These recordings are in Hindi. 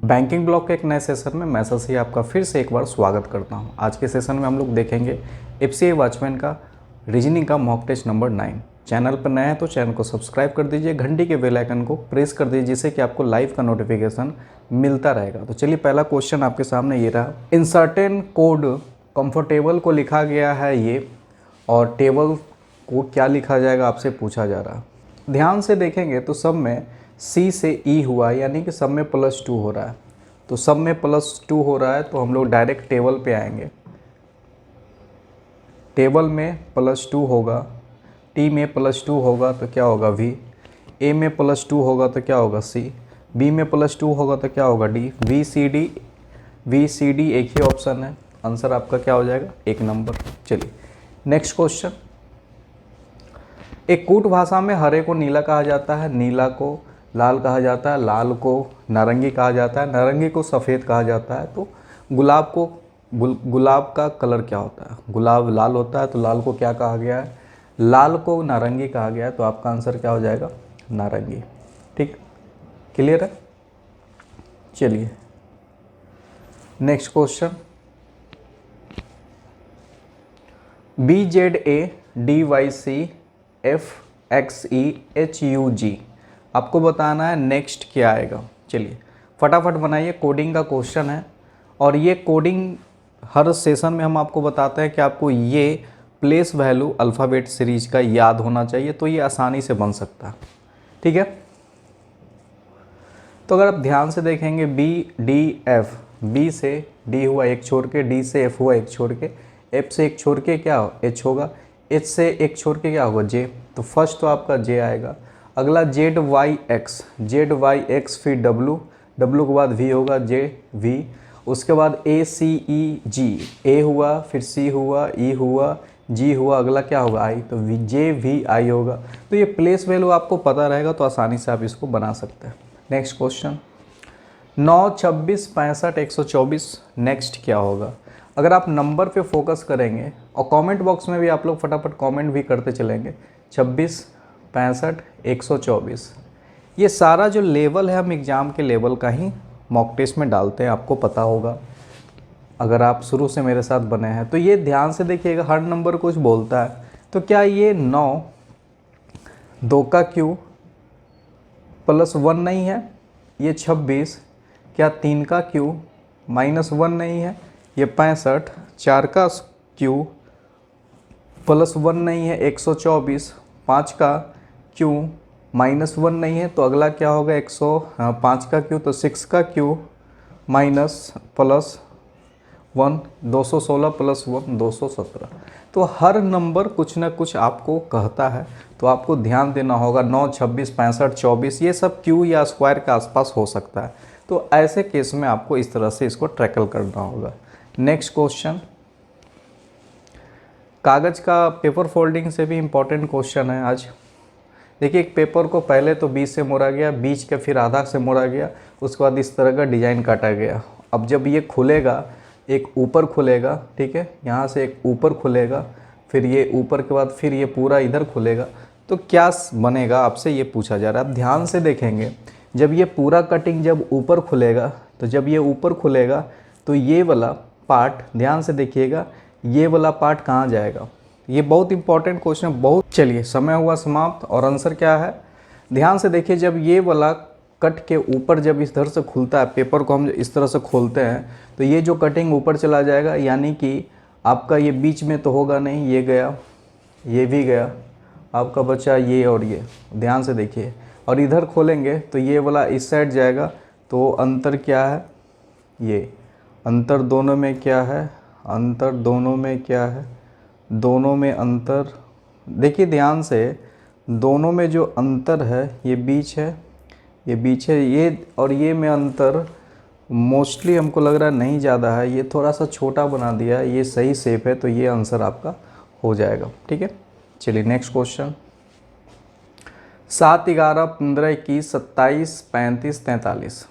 बैंकिंग ब्लॉक के एक नए सेशन में मैं शशि आपका फिर से एक बार स्वागत करता हूं। आज के सेशन में हम लोग देखेंगे एफसीआई वॉचमैन का रीजनिंग का मॉक टेस्ट नंबर 9। चैनल पर नए हैं तो चैनल को सब्सक्राइब कर दीजिए, घंटी के बेल आइकन को प्रेस कर दीजिए जिससे कि आपको लाइव का नोटिफिकेशन मिलता रहेगा। तो चलिए, पहला क्वेश्चन आपके सामने ये रहा। इन सर्टेन कोड कंफर्टेबल को लिखा गया है ये, और टेबल को क्या लिखा जाएगा आपसे पूछा जा रहा है। ध्यान से देखेंगे तो सब में C से E हुआ, यानी कि सब में +2 हो रहा है। तो सब में +2 हो रहा है तो हम लोग डायरेक्ट टेबल पे आएंगे। टेबल में +2 होगा, T में +2 होगा तो क्या होगा V, A में +2 होगा तो क्या होगा C, B में +2 होगा तो क्या होगा D, V C D एक ही ऑप्शन है, आंसर आपका क्या हो जाएगा 1 नंबर। चलिए नेक्स्ट क्वेश्चन। एक कूट भाषा में हरे को नीला कहा जाता है, नीला को लाल कहा जाता है, लाल को नारंगी कहा जाता है, नारंगी को सफ़ेद कहा जाता है। तो गुलाब का कलर क्या होता है? गुलाब लाल होता है तो लाल को क्या कहा गया है? लाल को नारंगी कहा गया है। तो आपका आंसर क्या हो जाएगा? नारंगी। ठीक, क्लियर है। चलिए नेक्स्ट क्वेश्चन। BZADYCFXEHUG आपको बताना है नेक्स्ट क्या आएगा। चलिए फटाफट बनाइए, कोडिंग का क्वेश्चन है। और ये कोडिंग हर सेशन में हम आपको बताते हैं कि आपको ये प्लेस वैल्यू अल्फ़ाबेट सीरीज का याद होना चाहिए, तो ये आसानी से बन सकता है। ठीक है, तो अगर आप ध्यान से देखेंगे BDF, B से D हुआ एक छोड़ के, D से F हुआ एक छोड़ के, F से एक छोड़ के क्या H होगा, H से एक छोड़ के क्या होगा J। तो फर्स्ट तो आपका J आएगा। अगला ZYX, ZYX फिर W, W के बाद V होगा JV। उसके बाद ACEG, A हुआ फिर C हुआ E हुआ G हुआ, अगला क्या होगा I, तो JVI होगा। तो ये प्लेस वैल्यू आपको पता रहेगा तो आसानी से आप इसको बना सकते हैं। नेक्स्ट क्वेश्चन 9, 26, 65, 124 नेक्स्ट क्या होगा? अगर आप नंबर पे फोकस करेंगे और कमेंट बॉक्स में भी आप लोग फटाफट कमेंट भी करते चलेंगे, 26, 65, 124 ये सारा जो लेवल है हम एग्ज़ाम के लेवल का ही मॉक टेस्ट में डालते हैं, आपको पता होगा अगर आप शुरू से मेरे साथ बने हैं। तो ये ध्यान से देखिएगा, हर नंबर कुछ बोलता है। तो क्या ये 9 2 का क्यू +1 नहीं है? ये 26 क्या 3 का क्यू -1 नहीं है? ये 65 4 का क्यू +1 नहीं है? 124 5 का क्यू -1 नहीं है? तो अगला क्या होगा 105 का क्यू, तो 6 का क्यू +1 216 +1 217। तो हर नंबर कुछ ना कुछ आपको कहता है, तो आपको ध्यान देना होगा। 9, 26, 65, 24 ये सब क्यू या स्क्वायर के आसपास हो सकता है। तो ऐसे केस में आपको इस तरह से इसको ट्रैकल करना होगा। नेक्स्ट क्वेश्चन, कागज़ का पेपर फोल्डिंग से भी इम्पोर्टेंट क्वेश्चन है आज। देखिए, एक पेपर को पहले तो बीच से मोड़ा गया, बीच के फिर आधा से मोड़ा गया, उसके बाद इस तरह का डिज़ाइन काटा गया। अब जब ये खुलेगा, एक ऊपर खुलेगा, ठीक है, यहाँ से एक ऊपर खुलेगा, फिर ये ऊपर के बाद फिर ये पूरा इधर खुलेगा, तो क्या बनेगा आपसे ये पूछा जा रहा है। आप ध्यान से देखेंगे, जब ये पूरा कटिंग जब ऊपर खुलेगा, तो जब ये ऊपर खुलेगा तो ये वाला पार्ट, ध्यान से देखिएगा, ये वाला पार्ट कहाँ जाएगा? ये बहुत इंपॉर्टेंट क्वेश्चन है, बहुत। चलिए समय हुआ समाप्त और आंसर क्या है ध्यान से देखिए। जब ये वाला कट के ऊपर जब इस तरह से खुलता है, पेपर को हम इस तरह से खोलते हैं, तो ये जो कटिंग ऊपर चला जाएगा, यानी कि आपका ये बीच में तो होगा नहीं, ये गया, ये भी गया, आपका बचा ये और ये। ध्यान से देखिए, और इधर खोलेंगे तो ये वाला इस साइड जाएगा। तो अंतर क्या है? ये अंतर दोनों में क्या है? अंतर दोनों में क्या है? दोनों में अंतर देखिए ध्यान से, दोनों में जो अंतर है ये बीच है, ये बीच है, ये और ये में अंतर मोस्टली हमको लग रहा है नहीं ज़्यादा है, ये थोड़ा सा छोटा बना दिया है, ये सही शेप है, तो ये आंसर आपका हो जाएगा। ठीक है, चलिए नेक्स्ट क्वेश्चन 7, 11, 15, 21, 27, 35, 43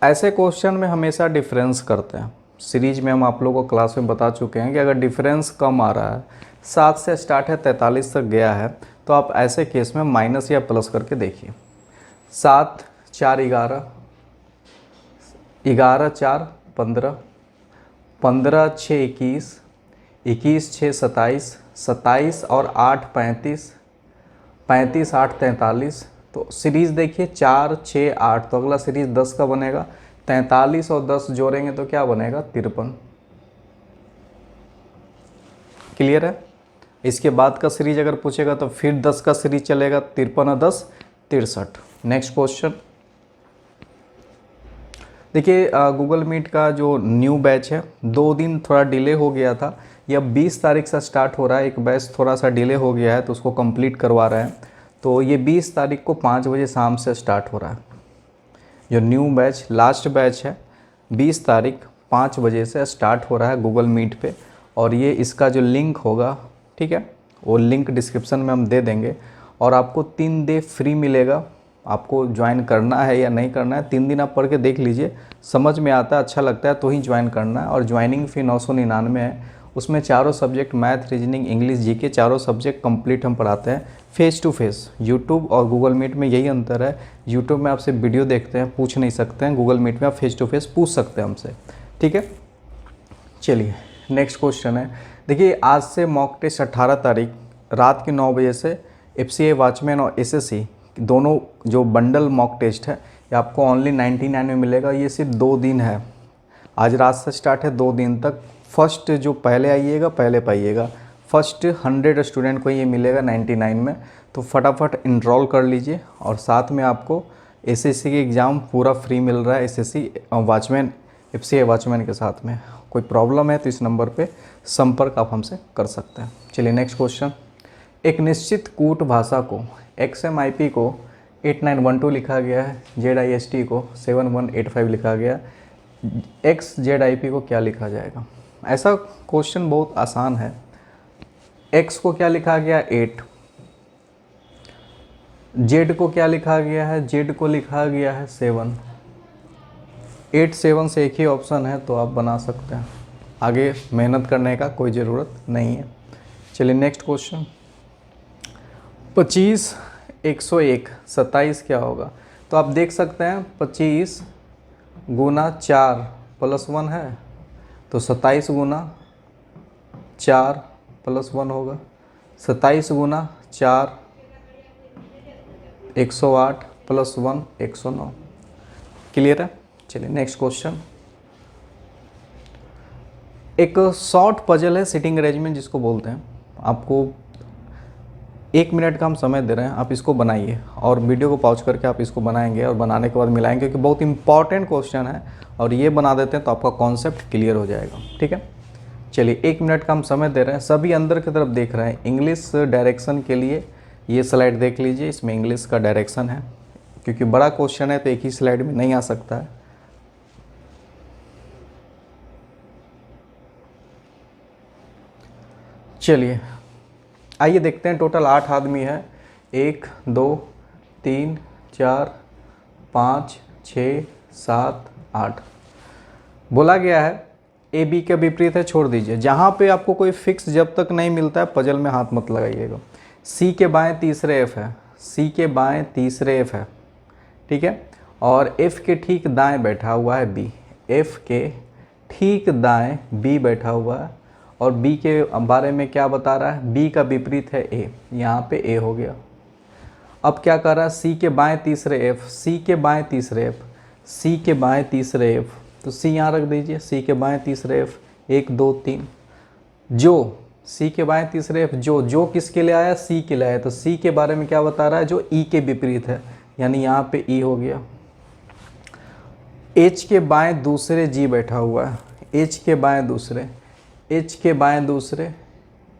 ऐसे क्वेश्चन में हमेशा डिफरेंस करते हैं। सीरीज में हम आप लोगों को क्लास में बता चुके हैं कि अगर डिफरेंस कम आ रहा है, 7 से स्टार्ट है 43 तक गया है, तो आप ऐसे केस में माइनस या प्लस करके देखिए। 7, 4, 11, 11 4 15, 15 6 21, 21 6 27, 27 और 8 35, 35 8 43। तो सीरीज़ देखिए 4 6 8, तो अगला सीरीज़ 10 का बनेगा। 43 और 10 जोड़ेंगे तो क्या बनेगा? 53। क्लियर है? इसके बाद का सीरीज अगर पूछेगा तो फिर 10 का सीरीज चलेगा, 53 और 10 63। नेक्स्ट क्वेश्चन देखिए, गूगल मीट का जो न्यू बैच है 2 दिन थोड़ा डिले हो गया था, यह 20 तारीख से स्टार्ट हो रहा है। एक बैच थोड़ा सा डिले हो गया है तो उसको कंप्लीट करवा रहे हैं। तो ये 20 तारीख को 5 बजे शाम से स्टार्ट हो रहा है। जो न्यू बैच लास्ट बैच है 20 तारीख 5 बजे से स्टार्ट हो रहा है गूगल मीट पे। और ये इसका जो लिंक होगा, ठीक है, वो लिंक डिस्क्रिप्शन में हम दे देंगे। और आपको 3 डे फ्री मिलेगा। आपको ज्वाइन करना है या नहीं करना है, 3 दिन आप पढ़ के देख लीजिए, समझ में आता है, अच्छा लगता है तो ही ज्वाइन करना है। और ज्वाइनिंग फ़ी 999 है। उसमें चारों subject math, reasoning, English, GK चारों सब्जेक्ट कंप्लीट हम पढ़ाते हैं फेस टू फेस। यूट्यूब और गूगल मीट में यही अंतर है, यूट्यूब में आप सिर्फ वीडियो देखते हैं, पूछ नहीं सकते हैं। गूगल मीट में आप फेस टू फेस पूछ सकते हैं हमसे, ठीक है। चलिए नेक्स्ट क्वेश्चन है। देखिए, आज से मॉक टेस्ट 18 तारीख रात के 9 बजे से FCA वॉचमैन और SSC दोनों जो बंडल मॉक टेस्ट है ये आपको ओनली 99 में मिलेगा। ये सिर्फ 2 दिन है, आज रात से स्टार्ट है, 2 दिन तक। फर्स्ट जो पहले आइएगा पहले पाइएगा। फर्स्ट 100 स्टूडेंट को ये मिलेगा 99 में। तो फटाफट इनरोल कर लीजिए। और साथ में आपको SSC की एग्ज़ाम पूरा फ्री मिल रहा है, SSC वॉचमैन FCA वॉचमैन के साथ में। कोई प्रॉब्लम है तो इस नंबर पे संपर्क आप हमसे कर सकते हैं। चलिए नेक्स्ट क्वेश्चन। एक निश्चित कूट भाषा को XMIP को 8912 लिखा गया है, ZIST को 7185 लिखा गया, XZIP को क्या लिखा जाएगा? ऐसा क्वेश्चन बहुत आसान है। X को क्या लिखा गया? 8। Z को क्या लिखा गया है? Z को लिखा गया है 7। 8 7 से एक ही ऑप्शन है तो आप बना सकते हैं, आगे मेहनत करने का कोई ज़रूरत नहीं है। चलिए नेक्स्ट क्वेश्चन। 25 101 27 क्या होगा? तो आप देख सकते हैं 25 गुना 4 प्लस 1 है, तो 27 गुना 4 प्लस 1 होगा। 27 गुना 4 108 प्लस 1 109। क्लियर है? चलिए नेक्स्ट क्वेश्चन। एक शॉर्ट पजल है, सिटिंग अरेंजमेंट जिसको बोलते हैं। आपको 1 मिनट का हम समय दे रहे हैं, आप इसको बनाइए और वीडियो को पॉज करके आप इसको बनाएंगे और बनाने के बाद मिलाएंगे, क्योंकि बहुत इंपॉर्टेंट क्वेश्चन है। और ये बना देते हैं तो आपका कॉन्सेप्ट क्लियर हो जाएगा, ठीक है। चलिए 1 मिनट का हम समय दे रहे हैं, सभी अंदर की तरफ देख रहे हैं। इंग्लिश डायरेक्शन के लिए ये स्लाइड देख लीजिए, इसमें इंग्लिश का डायरेक्शन है, क्योंकि बड़ा क्वेश्चन है तो एक ही स्लाइड में नहीं आ सकता है। चलिए आइए देखते हैं। टोटल 8 आदमी है, 1 2 3 4 5 6 7 8। बोला गया है AB के विपरीत है, छोड़ दीजिए। जहाँ पे आपको कोई फिक्स जब तक नहीं मिलता है पजल में हाथ मत लगाइएगा। C के बाएं तीसरे F है, C के बाएं तीसरे F है, ठीक है। और F के ठीक दाएं बैठा हुआ है B, F के ठीक दाएं B बैठा हुआ है। और B के बारे में क्या बता रहा है? B का विपरीत है A, यहाँ पे A हो गया। अब क्या कर रहा है? C के बाएं तीसरे F, C के बाएं तीसरे F, C के बाएं तीसरे F, तो C यहाँ रख दीजिए। C के बाएं तीसरे F 1 2 3। जो C के बाएं तीसरे F जो किसके लिए आया? C के लिए आया। तो C के बारे में क्या बता रहा है? जो E के विपरीत है, यानी यहाँ पे E हो गया। H के बाएं दूसरे G बैठा हुआ है, H के बाएं दूसरे, H के बाएं दूसरे,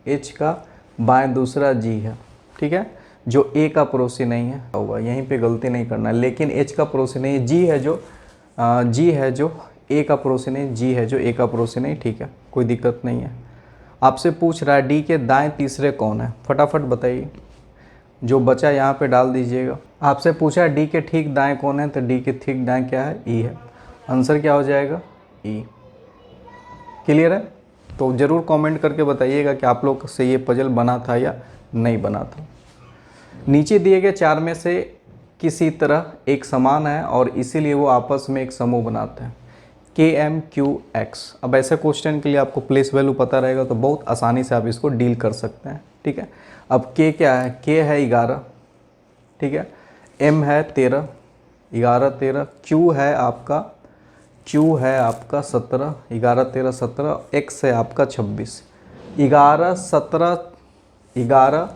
H का बाएं दूसरा G है, ठीक है। जो A का पड़ोसी नहीं है हुआ, यहीं पे गलती नहीं करना है। लेकिन H का पड़ोसी नहीं है, G है जो A का पड़ोसी नहीं, G है जो A का पड़ोसी नहीं, ठीक है, कोई दिक्कत नहीं है। आपसे पूछ रहा है D के दाएं तीसरे कौन है, फटाफट बताइए। जो बचा यहाँ पे डाल दीजिएगा। आपसे पूछा है D के ठीक दाएं कौन है, तो D के ठीक दाएं क्या है? E है। आंसर क्या हो जाएगा? E। क्लियर है? तो ज़रूर कमेंट करके बताइएगा कि आप लोग से ये पजल बना था या नहीं बना था। नीचे दिए गए 4 में से किसी तरह एक समान है और इसीलिए वो आपस में एक समूह बनाते हैं। KMQX। अब ऐसे क्वेश्चन के लिए आपको प्लेस वैल्यू पता रहेगा तो बहुत आसानी से आप इसको डील कर सकते हैं, ठीक है। अब K क्या है, K है 11, ठीक है, M है 13, 11 13, Q है आपका 17, 11 13 17, X है आपका 26। 11 17 11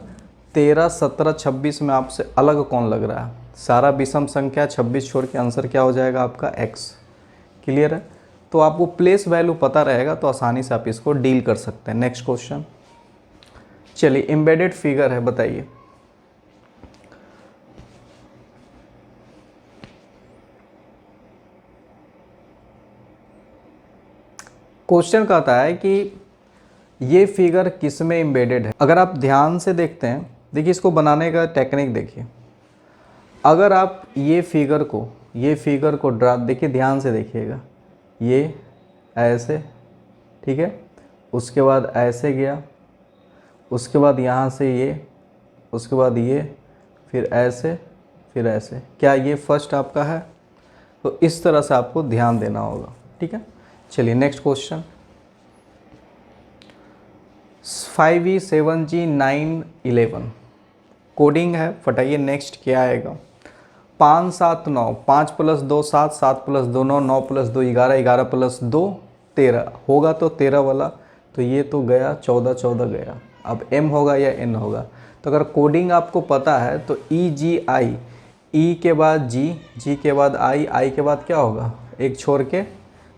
13 17 26 में आपसे अलग कौन लग रहा है? सारा विषम संख्या 26 छोड़ के आंसर क्या हो जाएगा आपका X। क्लियर है? तो आपको प्लेस वैल्यू पता रहेगा तो आसानी से आप इसको डील कर सकते हैं। नेक्स्ट क्वेश्चन, चलिए एम्बेडेड फिगर है, बताइए। क्वेश्चन कहता है कि ये फिगर किस में एम्बेडेड है। अगर आप ध्यान से देखते हैं, देखिए इसको बनाने का टेक्निक देखिए। अगर आप ये फिगर को ड्रा, देखिए ध्यान से देखिएगा, ये ऐसे, ठीक है, उसके बाद ऐसे गया, उसके बाद यहाँ से ये, उसके बाद ये, फिर ऐसे, फिर ऐसे। क्या ये फर्स्ट आपका है? तो इस तरह से आपको ध्यान देना होगा, ठीक है। चलिए next question, 5E 7G 9 11 coding है, फटाइए। नेक्स्ट क्या आएगा? 5 7 9, 5 + 2 7, 7 + 2 9, 9 + 2 11, 11 + 2 13 होगा, तो 13 वाला, तो ये तो गया 14 14 गया। अब M होगा या N होगा? तो अगर कोडिंग आपको पता है तो EGI, E के बाद G, G के बाद I के बाद क्या होगा? एक छोड़ के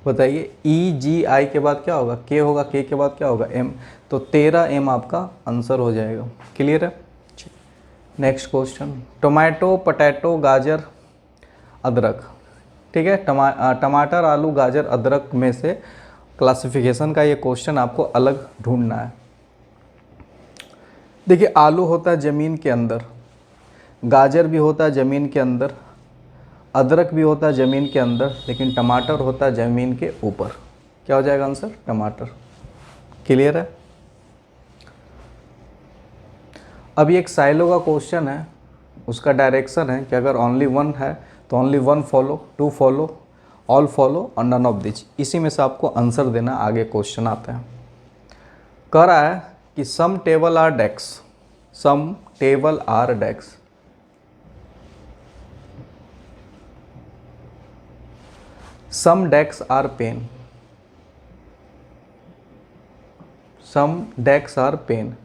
बताइए, EGI के बाद क्या होगा? K होगा, K के बाद क्या होगा? M। तो 13 M आपका आंसर हो जाएगा। क्लियर है? नेक्स्ट क्वेश्चन, टोमेटो पोटैटो गाजर अदरक, ठीक है, टमाटर आलू गाजर अदरक में से क्लासिफिकेशन का ये क्वेश्चन आपको अलग ढूंढना है। देखिए आलू होता है ज़मीन के अंदर, गाजर भी होता है ज़मीन के अंदर, अदरक भी होता है ज़मीन के अंदर, लेकिन टमाटर होता है ज़मीन के ऊपर। क्या हो जाएगा आंसर? टमाटर। क्लियर है? अब ये एक साइलो का क्वेश्चन है, उसका डायरेक्शन है कि अगर ओनली वन है तो only one follow, two follow, all follow और नन ऑफ दिस। इसी में से आपको आंसर देना। आगे क्वेश्चन आते हैं, कह रहा है कि some table are desk, some table are desk, some desk are pen, some desk are pen,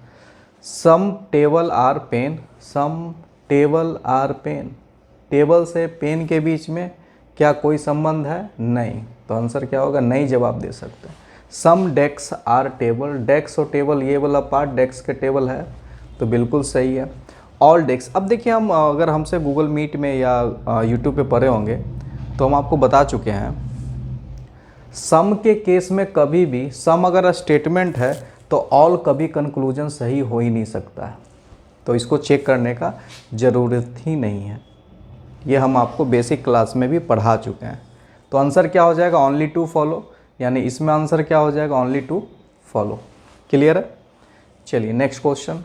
some table are pen, some table are pen. Table से पेन के बीच में क्या कोई संबंध है? नहीं। तो आंसर क्या होगा? नहीं जवाब दे सकते। सम डेस्क आर टेबल, डेस्क और टेबल ये वाला पार्ट डेस्क के टेबल है, तो बिल्कुल सही है। ऑल डेस्क, अब देखिए हम अगर हमसे गूगल मीट में या यूट्यूब पे पढ़े होंगे तो हम आपको बता चुके हैं, सम के केस में कभी भी सम अगर स्टेटमेंट है तो ऑल कभी कंक्लूजन सही हो ही नहीं सकता है, तो इसको चेक करने का ज़रूरत ही नहीं है। ये हम आपको बेसिक क्लास में भी पढ़ा चुके हैं। तो आंसर क्या हो जाएगा? ओनली टू फॉलो, यानी इसमें आंसर क्या हो जाएगा? Only to follow. क्लियर है? चलिए next question,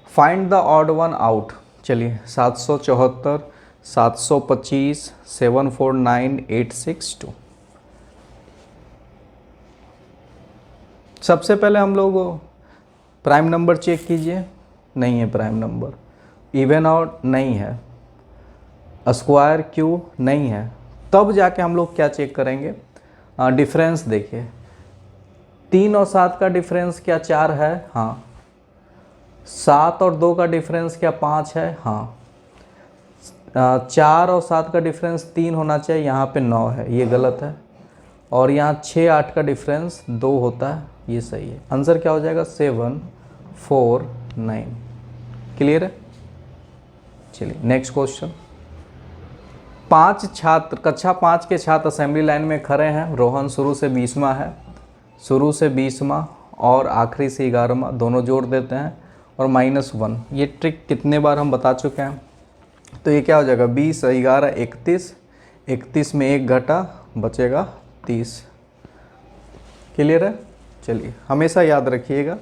find the odd one out. चलिए 774, 725, 749, 862। सबसे पहले हम लोग प्राइम नंबर चेक कीजिए, नहीं है प्राइम नंबर। इवन आउट नहीं है, स्क्वायर क्यू नहीं है। तब जाके हम लोग क्या चेक करेंगे? डिफरेंस देखिए, 3 और 7 का डिफरेंस क्या 4 है? हाँ। 7 और 2 का डिफरेंस क्या 5 है? हाँ। 4 और 7 का डिफरेंस 3 होना चाहिए, यहाँ पे 9 है, ये गलत है। और यहाँ 6 8 का डिफरेंस 2 होता है, ये सही है। आंसर क्या हो जाएगा? 7 4 9। क्लियर है? चलिए नेक्स्ट क्वेश्चन, 5 छात्र, कक्षा 5 के छात्र असेंबली लाइन में खड़े हैं। रोहन शुरू से 20वां है, शुरू से 20वां और आखिरी से 11वां, दोनों जोड़ देते हैं और -1। ये ट्रिक कितने बार हम बता चुके हैं। तो ये क्या हो जाएगा? 20 11 31, 31 में 1 घटा, बचेगा 30। क्लियर है? चलिए हमेशा याद रखिएगा,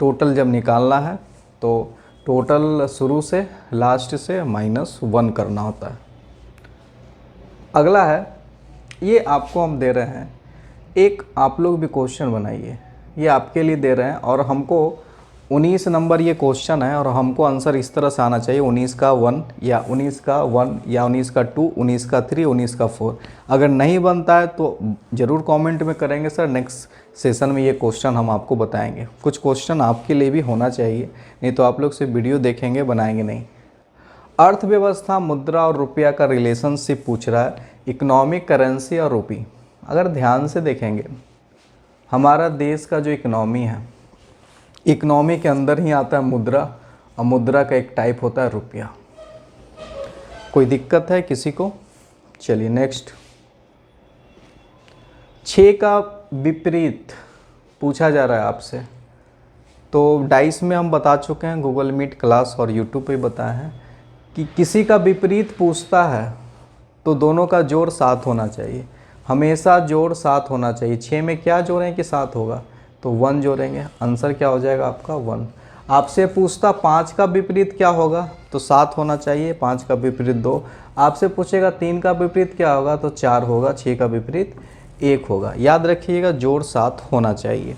टोटल जब निकालना है तो टोटल शुरू से लास्ट से -1 करना होता है। अगला है ये आपको हम दे रहे हैं, एक आप लोग भी क्वेश्चन बनाइए, ये आपके लिए दे रहे हैं। और हमको 19 नंबर ये क्वेश्चन है और हमको आंसर इस तरह से आना चाहिए, 19 का 1 या 19 का 1 या 19 का 2, 19 का 3, 19 का 4। अगर नहीं बनता है तो ज़रूर कमेंट में करेंगे सर, नेक्स्ट सेशन में ये क्वेश्चन हम आपको बताएंगे। कुछ क्वेश्चन आपके लिए भी होना चाहिए, नहीं तो आप लोग सिर्फ वीडियो देखेंगे, बनाएंगे नहीं। अर्थव्यवस्था, मुद्रा और रुपया का रिलेशनशिप पूछ रहा है, इकोनॉमिक, करेंसी और रुपी। अगर ध्यान से देखेंगे, हमारा देश का जो इकोनॉमी है, इकोनॉमी के अंदर ही आता है मुद्रा, और मुद्रा का एक टाइप होता है रुपया। कोई दिक्कत है किसी को? चलिए नेक्स्ट। 6 का विपरीत पूछा जा रहा है आपसे, तो डाइस में हम बता चुके हैं, गूगल मीट क्लास और यूट्यूब पे बताए हैं कि किसी का विपरीत पूछता है तो दोनों का जोड़ 7 होना चाहिए, हमेशा जोड़ 7 होना चाहिए। 6 में क्या जोड़ें कि 7 होगा, तो 1 जोड़ेंगे, आंसर क्या हो जाएगा आपका 1। आपसे पूछता 5 का विपरीत क्या होगा, तो 7 होना चाहिए, 5 का विपरीत 2। आपसे पूछेगा 3 का विपरीत क्या होगा, तो 4 होगा, 6 का विपरीत 1 होगा। याद रखिएगा जोड़ 7 होना चाहिए।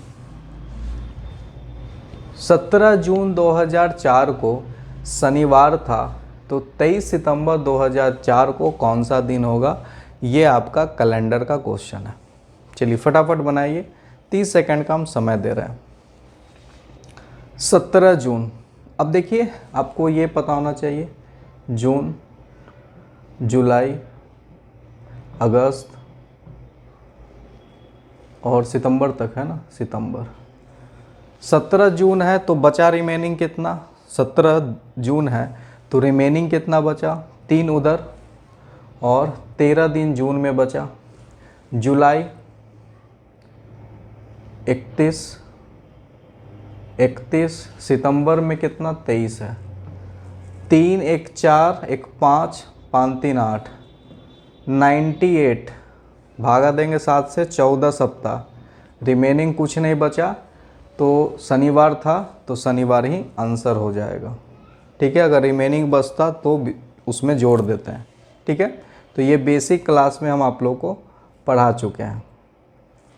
17 जून 2004 को शनिवार था, तो 23 सितंबर 2004 को कौन सा दिन होगा, ये आपका कैलेंडर का क्वेश्चन है। चलिए फटाफट बनाइए, 30 सेकंड का हम समय दे रहे हैं। 17 जून, अब देखिए आपको ये पता होना चाहिए, जून, जुलाई, अगस्त और सितंबर तक है ना, सितंबर। 17 जून है तो बचा रिमेनिंग कितना, 17 जून है तो रिमेनिंग कितना बचा, 3 उधर और 13 दिन जून में बचा। जुलाई 31, सितंबर में कितना, 23 है। 3 1 4 1 5 5 3 8, 98 भागा देंगे 7 से, 14 सप्ताह। रिमेनिंग कुछ नहीं बचा, तो शनिवार था तो शनिवार ही आंसर हो जाएगा। ठीक है, अगर रिमेनिंग बचता तो उसमें जोड़ देते हैं। ठीक है, तो ये बेसिक क्लास में हम आप लोगों को पढ़ा चुके हैं।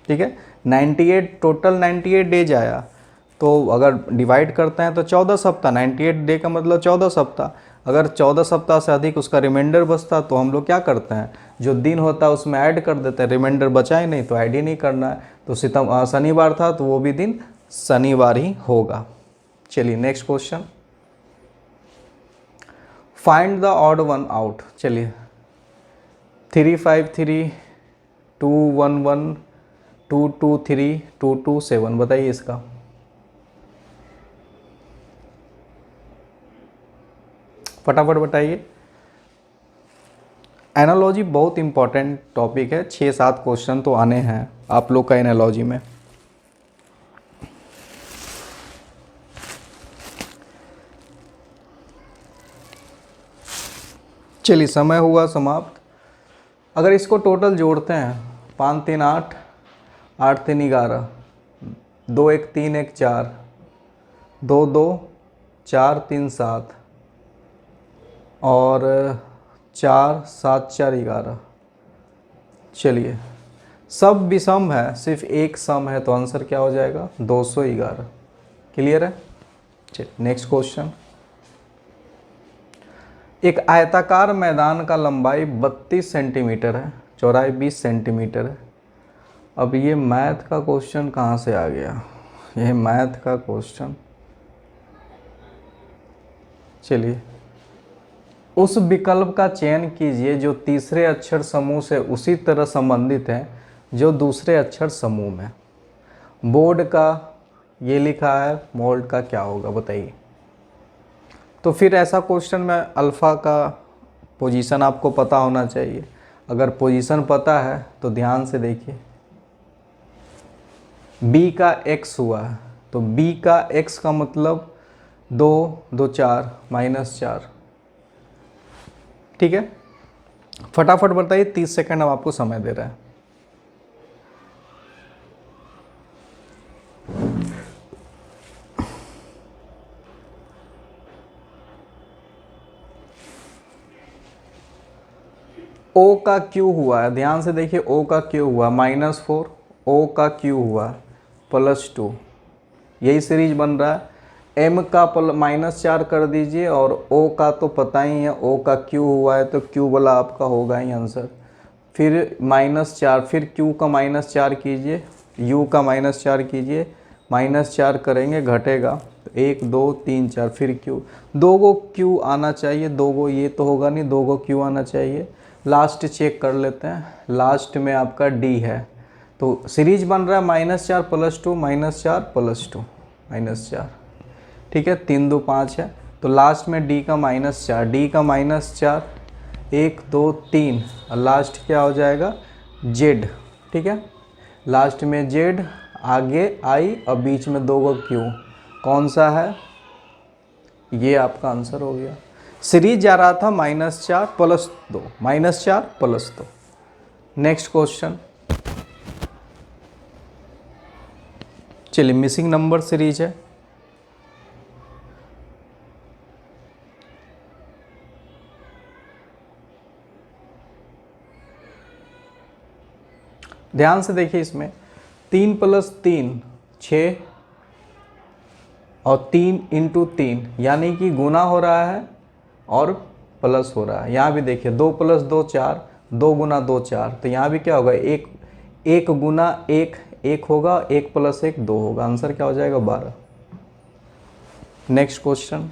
ठीक है, 98 टोटल 98 डेज आया, तो अगर डिवाइड करते हैं तो 14 सप्ताह, 98 डे का मतलब 14 सप्ताह। अगर 14 सप्ताह से अधिक उसका रिमाइंडर बचता तो हम लोग क्या करते हैं, जो दिन होता है उसमें ऐड कर देते हैं, रिमाइंडर बचा ही नहीं तो ऐड ही नहीं करना है। तो शनिवार था तो वो भी दिन शनिवार ही होगा। चलिए next question, find the odd one out. चलिए 353, 211, 223, 227, बताइए इसका। फटाफट बताइए। एनालॉजी बहुत इंपॉर्टेंट टॉपिक है, 6-7 क्वेश्चन तो आने हैं आप लोग का एनालॉजी में। चलिए समय हुआ समाप्त। अगर इसको टोटल जोड़ते हैं, 5 3 8, 8 3 11, 2 1 3 1 4, 2 2 4 3 7 और 4 7 4 11। चलिए सब विषम है, सिर्फ एक सम है, तो आंसर क्या हो जाएगा 211। क्लियर है? चलिए नेक्स्ट क्वेश्चन, एक आयताकार मैदान का लंबाई 32 सेंटीमीटर है, चौड़ाई 20 सेंटीमीटर है। अब ये मैथ का क्वेश्चन कहाँ से आ गया, ये मैथ का क्वेश्चन। चलिए उस विकल्प का चयन कीजिए जो तीसरे अक्षर समूह से उसी तरह संबंधित है जो दूसरे अक्षर समूह में। बोर्ड का ये लिखा है, मोल्ड का क्या होगा बताइए। तो फिर ऐसा क्वेश्चन में अल्फ़ा का पोजीशन आपको पता होना चाहिए। अगर पोजीशन पता है तो ध्यान से देखिए, b का x हुआ है तो b का x का मतलब 2 2 4 -4। ठीक है, फटाफट बताइए, 30 सेकंड हम आपको समय दे रहे हैं। ओ का क्यू हुआ है, ध्यान से देखिए, ओ का क्यू हुआ -4, ओ का क्यू हुआ +2, यही सीरीज बन रहा है। एम का -4 कर दीजिए और ओ का तो पता ही है, ओ का क्यू हुआ है तो क्यू वाला आपका होगा ही आंसर। फिर -4, फिर क्यू का -4 कीजिए, यू का -4 कीजिए, -4 करेंगे घटेगा तो 1 2 3 4, फिर क्यू, 2 गो क्यू आना चाहिए, 2 गो, ये तो होगा नहीं, 2 गो क्यू आना चाहिए। लास्ट चेक कर लेते हैं, लास्ट में आपका डी है, तो सीरीज बन रहा है -4 + 2 -4 + 2 -4, ठीक है, 3 2 5 है, तो लास्ट में डी का -4, डी का -4, 1 2 3, और लास्ट क्या हो जाएगा जेड, ठीक है, लास्ट में जेड, आगे आई और बीच में 2 गो क्यू, कौन सा है, ये आपका आंसर हो गया। सीरीज जा रहा था -4 + 2, -4 + 2। नेक्स्ट क्वेश्चन, चलिए मिसिंग नंबर सीरीज है। ध्यान से देखिए, इसमें 3 + 3 6 और 3 × 3 यानी कि गुना हो रहा है और प्लस हो रहा है। यहाँ भी देखिए 2 + 2 4, 2 × 2 4, तो यहाँ भी क्या होगा, 1 1 × 1 1 होगा, 1 + 1 2 होगा, आंसर क्या हो जाएगा 12। Next question,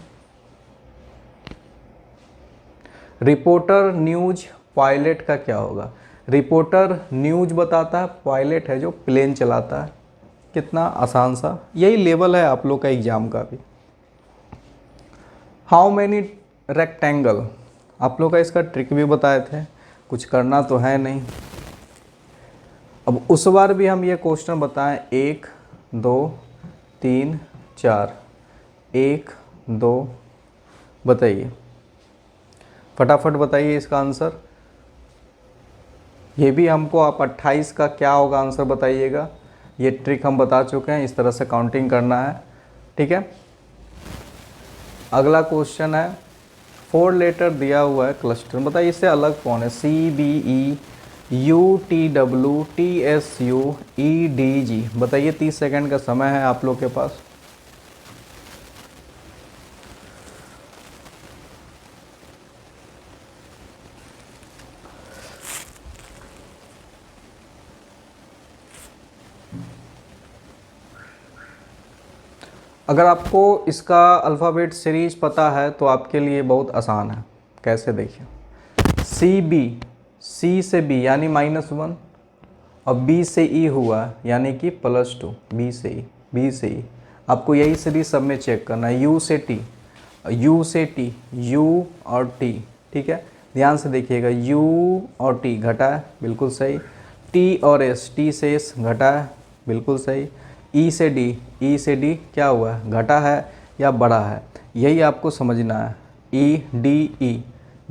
reporter news pilot का क्या होगा। रिपोर्टर न्यूज बताता है, पायलट है जो प्लेन चलाता है। कितना आसान सा, यही लेवल है आप लोग का एग्जाम का भी। हाउ मैनी रेक्टेंगल, आप लोग का इसका ट्रिक भी बताए थे, कुछ करना तो है नहीं। अब उस बार भी हम ये क्वेश्चन बताएं, 1 2 3 4, 1 2, बताइए फटाफट बताइए इसका आंसर। ये भी हमको आप 28 का क्या होगा आंसर बताइएगा। ये ट्रिक हम बता चुके हैं, इस तरह से काउंटिंग करना है, ठीक है। अगला क्वेश्चन है, 4 लेटर दिया हुआ है क्लस्टर, बताइए इससे अलग कौन है। CBE UTW TSU EDG, बताइए 30 सेकंड का समय है आप लोग के पास। अगर आपको इसका अल्फ़ाबेट सीरीज पता है तो आपके लिए बहुत आसान है। कैसे, देखिए, CB, C से B यानी -1, और B से E हुआ यानी कि +2, B से E, B से E, आपको यही सीरीज सब में चेक करना है। U से T, U से T, U और T, ठीक है, ध्यान से देखिएगा, U और T घटा है, बिल्कुल सही। T और S, T से S घटा है, बिल्कुल सही। E से D, E से D क्या हुआ है, घटा है या बढ़ा है, यही आपको समझना है। E D E,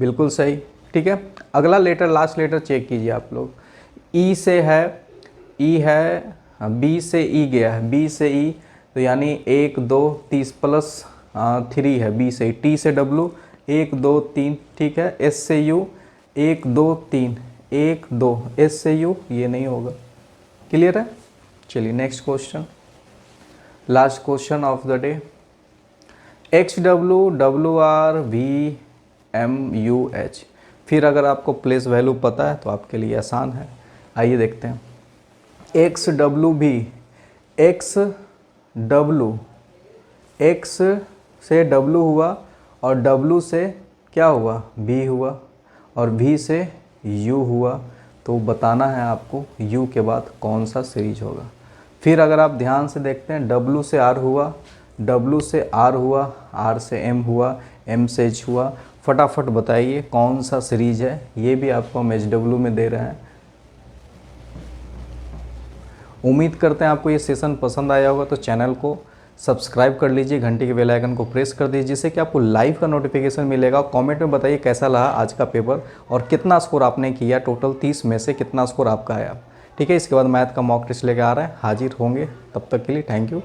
बिल्कुल सही, ठीक है। अगला लेटर, लास्ट लेटर चेक कीजिए आप लोग। E से है, E है, B से E गया है, B से E, तो यानी 1 2 30 + 3 है, B से E। T से W 1 2 3, ठीक है। S से U 1 2 3, 1 2, S से U ये नहीं होगा, क्लियर है। चलिए next question, last question of the day. XW WR VMUH, फिर अगर आपको प्लेस वैल्यू पता है तो आपके लिए आसान है। आइए देखते हैं, XWB, XW, X से W हुआ और W से क्या हुआ, B हुआ, और V से U हुआ, तो बताना है आपको U के बाद कौन सा सीरीज होगा। फिर अगर आप ध्यान से देखते हैं, W से R हुआ, W से R हुआ, R से M हुआ, M से H हुआ, फटाफट बताइए कौन सा सीरीज है। ये भी आपको हम HW में दे रहे हैं। उम्मीद करते हैं आपको ये सेशन पसंद आया होगा, तो चैनल को सब्सक्राइब कर लीजिए, घंटी के बेल आइकन को प्रेस कर दीजिए, जिससे कि आपको लाइव का नोटिफिकेशन मिलेगा। कमेंट में बताइए कैसा लगा आज का पेपर और कितना स्कोर आपने किया, टोटल 30 में से कितना स्कोर आपका आया, ठीक है। इसके बाद मैथ का मॉक टेस्ट लेकर आ रहे हैं, हाजिर होंगे, तब तक के लिए थैंक यू।